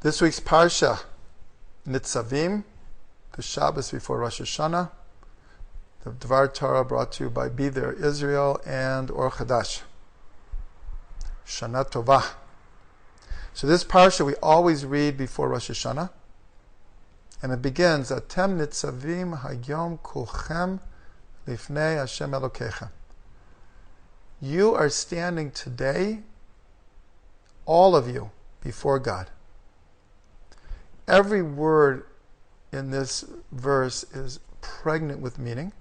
This week's Parsha, Nitzavim, the Shabbos before Rosh Hashanah. The Devar Torah brought to you by Be There Israel and Or Chadash. Shana Tovah. So this Parsha we always read before Rosh Hashanah. And it begins, Atem Nitzavim Hayom Kulchem Lifnei Hashem Elokecha. You are standing today, all of you, before God. Every word in this verse is pregnant with meaning.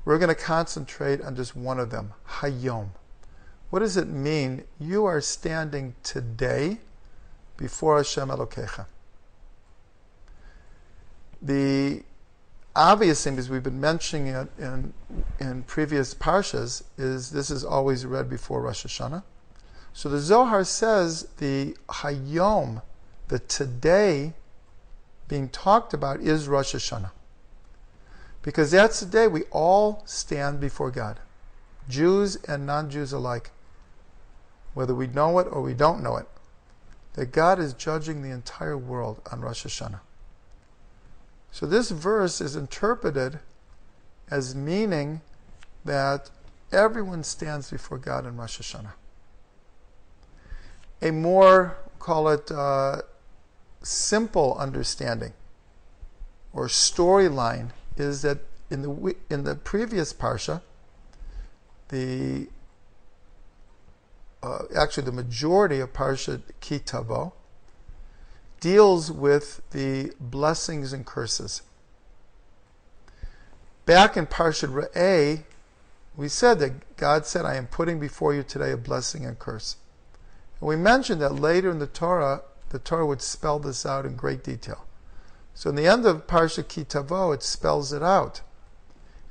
We're going to concentrate on just one of them, Hayom. What does it mean? You are standing today before Hashem Elokecha. The obvious thing, because we've been mentioning it in previous parshas, is this is always read before Rosh Hashanah. So the Zohar says the Hayom, the today being talked about, is Rosh Hashanah. Because that's the day we all stand before God. Jews and non-Jews alike. Whether we know it or we don't know it. That God is judging the entire world on Rosh Hashanah. So this verse is interpreted as meaning that everyone stands before God in Rosh Hashanah. A more, call it, simple understanding or storyline is that in the previous parsha, actually the majority of parsha Ki Tavo deals with the blessings and curses. Back in parsha Re'eh, we said that God said, I am putting before you today a blessing and curse. And we mentioned that later in the Torah would spell this out in great detail. So in the end of Parsha Ki Tavo, it spells it out.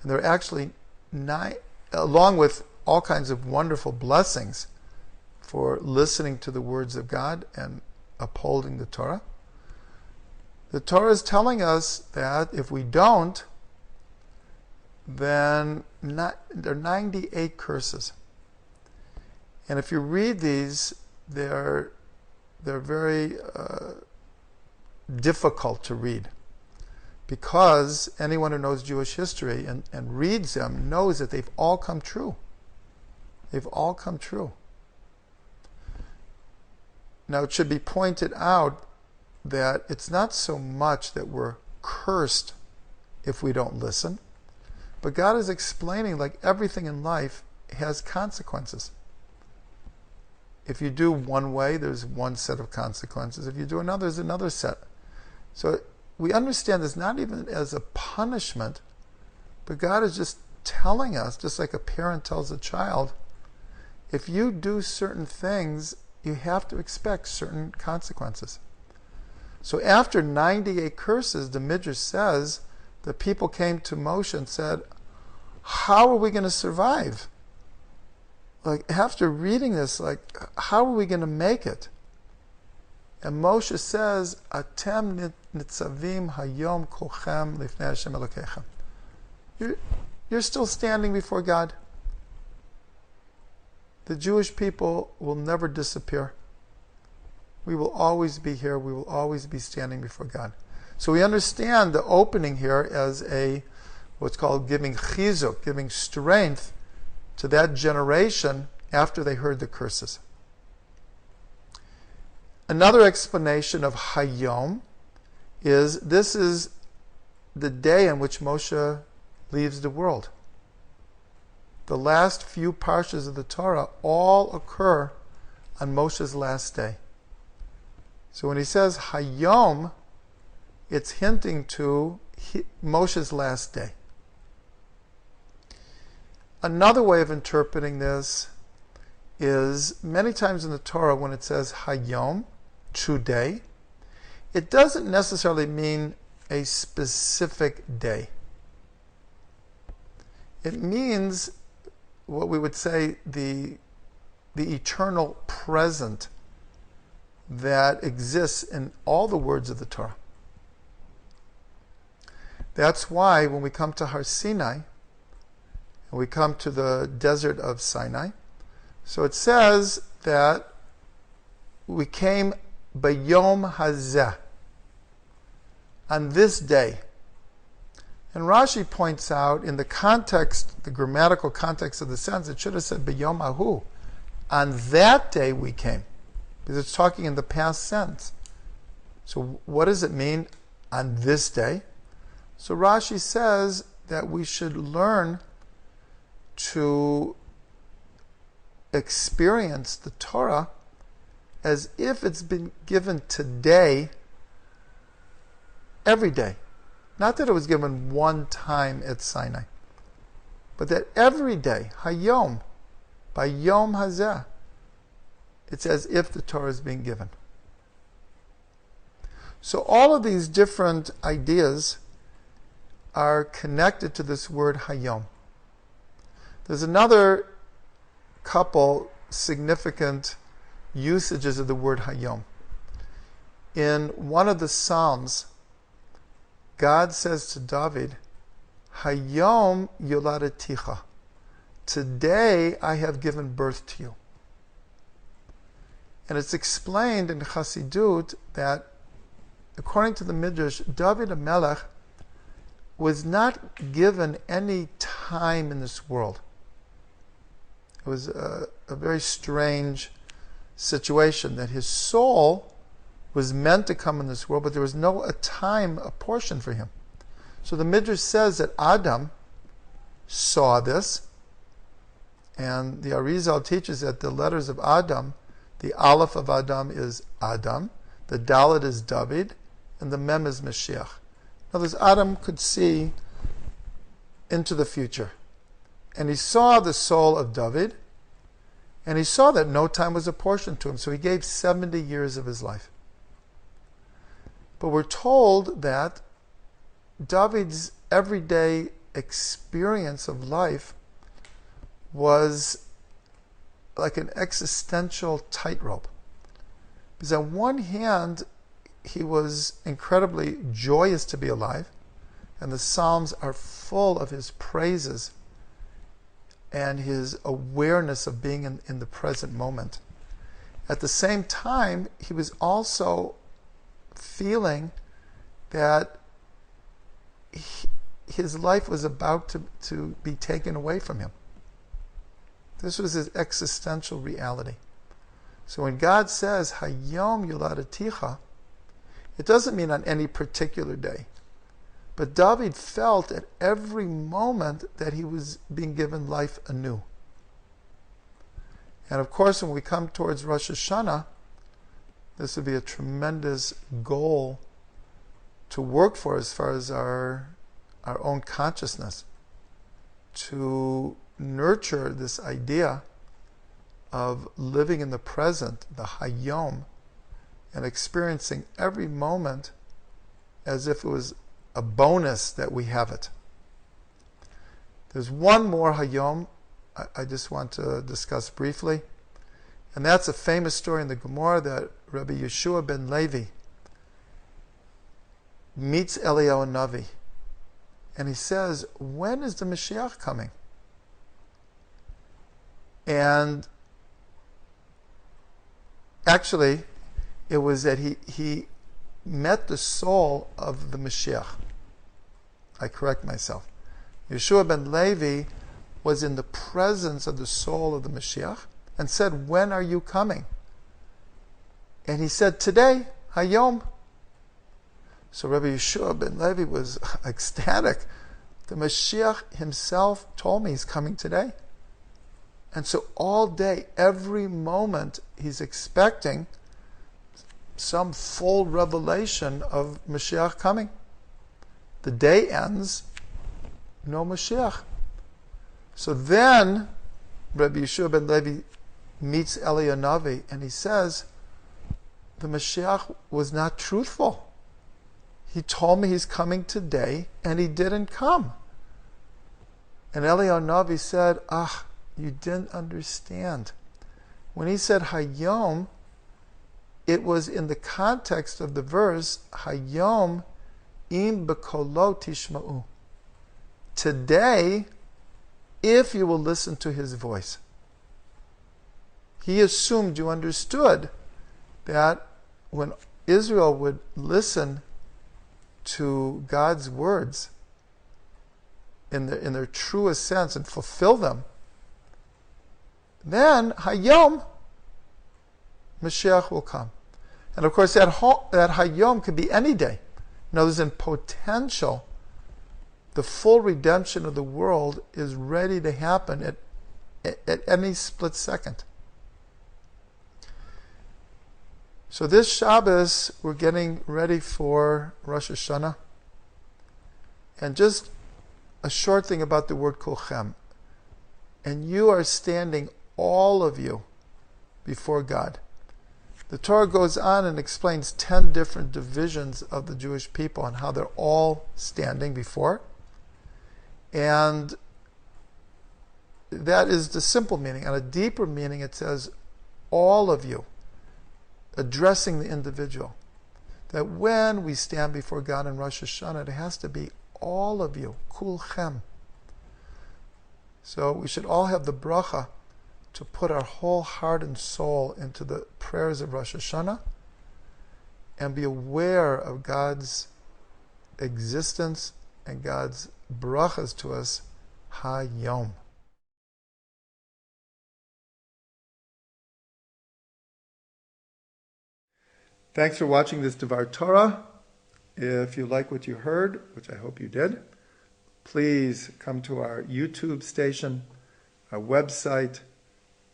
And there are actually 9, along with all kinds of wonderful blessings for listening to the words of God and upholding the Torah. The Torah is telling us that if we don't, then there are 98 curses. And if you read these, they're very difficult to read, because anyone who knows Jewish history and reads them knows that they've all come true. They've all come true. Now it should be pointed out that it's not so much that we're cursed if we don't listen, but God is explaining, like everything in life has consequences. If you do one way, there's one set of consequences. If you do another, there's another set. So we understand this not even as a punishment, but God is just telling us, just like a parent tells a child, if you do certain things, you have to expect certain consequences. So after 98 curses, the Midrash says, the people came to Moshe and said, how are we going to survive? Like, after reading this, like, how are we going to make it? And Moshe says, Atem Nitzavim Hayom Kulchem Lifnei Hashem Elokecha. You're still standing before God. The Jewish people will never disappear. We will always be here. We will always be standing before God. So we understand the opening here as what's called giving chizuk, giving strength to that generation after they heard the curses. Another explanation of Hayom is this is the day in which Moshe leaves the world. The last few parshas of the Torah all occur on Moshe's last day. So when he says Hayom, it's hinting to Moshe's last day. Another way of interpreting this is many times in the Torah when it says Hayom, today, it doesn't necessarily mean a specific day. It means what we would say the eternal present that exists in all the words of the Torah. That's why when we come to Har Sinai, and we come to the desert of Sinai, so it says that we came Bayom hazeh, on this day. And Rashi points out in the context, the grammatical context of the sentence, it should have said Bayom ahu, on that day we came, because it's talking in the past tense. So what does it mean, on this day? So Rashi says that we should learn to experience the Torah as if it's been given today, every day. Not that it was given one time at Sinai, but that every day, Hayom, by Yom Hazeh, it's as if the Torah is being given. So all of these different ideas are connected to this word Hayom. There's another couple significant usages of the word Hayom. In one of the Psalms, God says to David, Hayom yoladeticha, today I have given birth to you. And it's explained in Chassidut that, according to the Midrash, David HaMelech was not given any time in this world. It was a very strange situation that his soul was meant to come in this world, but there was no time apportioned for him. So the Midrash says that Adam saw this, and the Arieh teaches that the letters of Adam, the Aleph of Adam is Adam, the Dalet is David, and the Mem is Mashiach. In other words, Adam could see into the future. And he saw the soul of David, and he saw that no time was apportioned to him, so he gave 70 years of his life. But we're told that David's everyday experience of life was like an existential tightrope. Because on one hand, he was incredibly joyous to be alive, and the Psalms are full of his praises and his awareness of being in the present moment. At the same time, he was also feeling that his life was about to be taken away from him. This was his existential reality. So when God says, Hayom yoladeticha, it doesn't mean on any particular day. But David felt at every moment that he was being given life anew. And of course, when we come towards Rosh Hashanah, this would be a tremendous goal to work for as far as our own consciousness, to nurture this idea of living in the present, the Hayom, and experiencing every moment as if it was a bonus that we have it. There's one more Hayom I just want to discuss briefly, and that's a famous story in the Gemara that Rabbi Yeshua ben Levi meets Eliyahu Navi, and he says, when is the Mashiach coming? And actually, it was that he met the soul of the Mashiach. I correct myself. Yeshua ben Levi was in the presence of the soul of the Mashiach and said, when are you coming? And he said, today, Hayom. So Rabbi Yeshua ben Levi was ecstatic. The Mashiach himself told me he's coming today. And so all day, every moment, he's expecting some full revelation of Mashiach coming. The day ends, no Mashiach. So then, Rabbi Yeshua ben Levi meets Eliyahu Navi, and he says, the Mashiach was not truthful. He told me he's coming today, and he didn't come. And Eliyahu Navi said, you didn't understand. When he said Hayom, it was in the context of the verse, Hayom im bekolo tishma'u. Today, if you will listen to his voice. He assumed you understood that when Israel would listen to God's words in their truest sense and fulfill them, then Hayom, Mashiach will come. And of course that Hayom could be any day. In other words, in potential, the full redemption of the world is ready to happen at any split second. So this Shabbos, we're getting ready for Rosh Hashanah. And just a short thing about the word kulchem. And you are standing, all of you, before God. The Torah goes on and explains 10 different divisions of the Jewish people and how they're all standing before. And that is the simple meaning. On a deeper meaning, it says, all of you, addressing the individual. That when we stand before God in Rosh Hashanah, it has to be all of you, kulchem. So we should all have the bracha to put our whole heart and soul into the prayers of Rosh Hashanah and be aware of God's existence and God's brachas to us, Hayom. Thanks for watching this Devar Torah. If you like what you heard, which I hope you did, please come to our YouTube station, our website,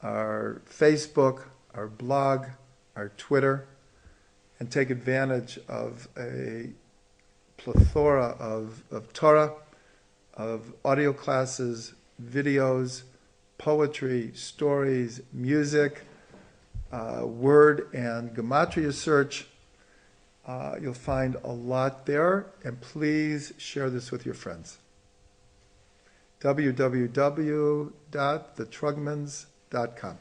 our Facebook, our blog, our Twitter, and take advantage of a plethora of Torah, of audio classes, videos, poetry, stories, music, word and gematria search. You'll find a lot there, and please share this with your friends. www.thetrugmans.com